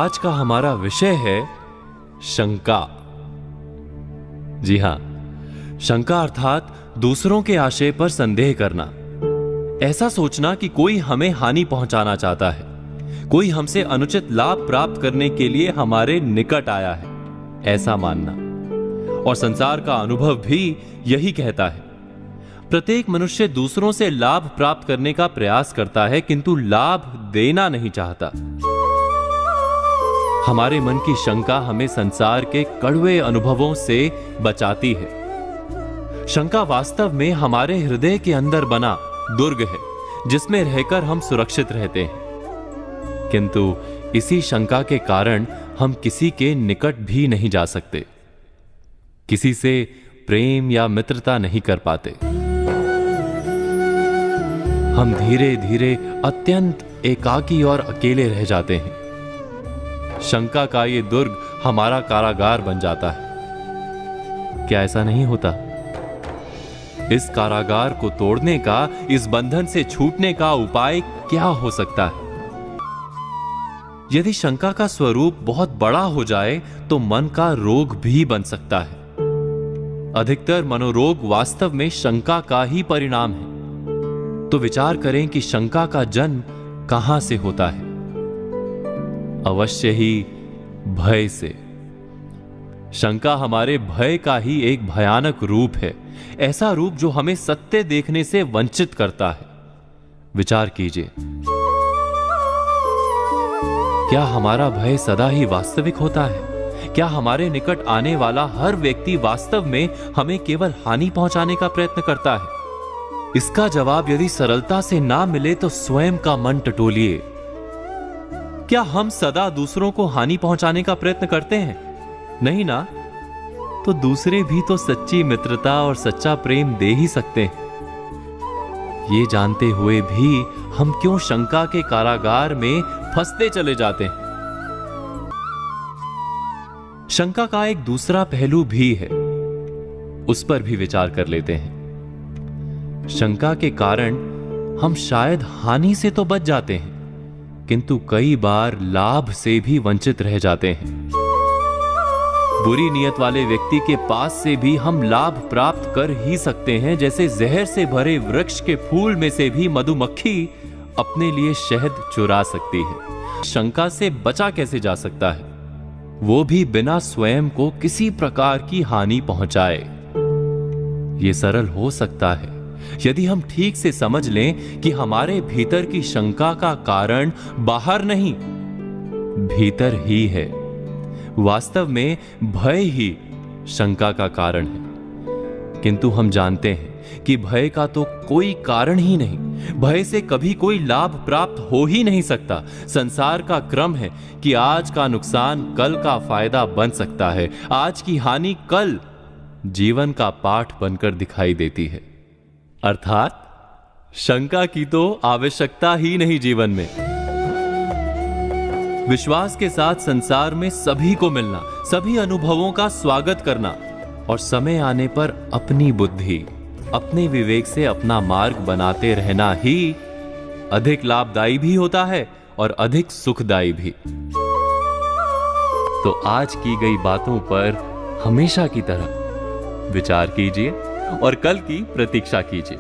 आज का हमारा विषय है शंका। जी हां, शंका अर्थात दूसरों के आशय पर संदेह करना। ऐसा सोचना कि कोई हमें हानि पहुंचाना चाहता है, कोई हमसे अनुचित लाभ प्राप्त करने के लिए हमारे निकट आया है, ऐसा मानना। और संसार का अनुभव भी यही कहता है। प्रत्येक मनुष्य दूसरों से लाभ प्राप्त करने का प्रयास करता है, किंतु लाभ देना नहीं चाहता। हमारे मन की शंका हमें संसार के कड़वे अनुभवों से बचाती है। शंका वास्तव में हमारे हृदय के अंदर बना दुर्ग है, जिसमें रहकर हम सुरक्षित रहते हैं। किंतु इसी शंका के कारण हम किसी के निकट भी नहीं जा सकते, किसी से प्रेम या मित्रता नहीं कर पाते। हम धीरे धीरे अत्यंत एकाकी और अकेले रह जाते हैं। शंका का ये दुर्ग हमारा कारागार बन जाता है। क्या ऐसा नहीं होता? इस कारागार को तोड़ने का, इस बंधन से छूटने का उपाय क्या हो सकता है? यदि शंका का स्वरूप बहुत बड़ा हो जाए तो मन का रोग भी बन सकता है। अधिकतर मनोरोग वास्तव में शंका का ही परिणाम है। तो विचार करें कि शंका का जन्म कहां से होता है? अवश्य ही भय से। शंका हमारे भय का ही एक भयानक रूप है, ऐसा रूप जो हमें सत्य देखने से वंचित करता है। विचार कीजिए, क्या हमारा भय सदा ही वास्तविक होता है? क्या हमारे निकट आने वाला हर व्यक्ति वास्तव में हमें केवल हानि पहुंचाने का प्रयत्न करता है? इसका जवाब यदि सरलता से ना मिले तो स्वयं का मन टटोलिए। क्या हम सदा दूसरों को हानि पहुंचाने का प्रयत्न करते हैं? नहीं ना? तो दूसरे भी तो सच्ची मित्रता और सच्चा प्रेम दे ही सकते हैं। ये जानते हुए भी हम क्यों शंका के कारागार में फंसते चले जाते हैं? शंका का एक दूसरा पहलू भी है, उस पर भी विचार कर लेते हैं। शंका के कारण हम शायद हानि से तो बच जाते हैं, किंतु कई बार लाभ से भी वंचित रह जाते हैं। बुरी नीयत वाले व्यक्ति के पास से भी हम लाभ प्राप्त कर ही सकते हैं, जैसे जहर से भरे वृक्ष के फूल में से भी मधुमक्खी अपने लिए शहद चुरा सकती है। शंका से बचा कैसे जा सकता है? वो भी बिना स्वयं को किसी प्रकार की हानि पहुंचाए। ये सरल हो सकता है यदि हम ठीक से समझ लें कि हमारे भीतर की शंका का कारण बाहर नहीं, भीतर ही है। वास्तव में भय ही शंका का कारण है, किंतु हम जानते हैं कि भय का तो कोई कारण ही नहीं। भय से कभी कोई लाभ प्राप्त हो ही नहीं सकता। संसार का क्रम है कि आज का नुकसान कल का फायदा बन सकता है, आज की हानि कल जीवन का पाठ बनकर दिखाई देती है। अर्थात शंका की तो आवश्यकता ही नहीं जीवन में। विश्वास के साथ संसार में सभी को मिलना, सभी अनुभवों का स्वागत करना और समय आने पर अपनी बुद्धि, अपने विवेक से अपना मार्ग बनाते रहना ही अधिक लाभदायी भी होता है और अधिक सुखदायी भी। तो आज की गई बातों पर हमेशा की तरह विचार कीजिए और कल की प्रतीक्षा कीजिए।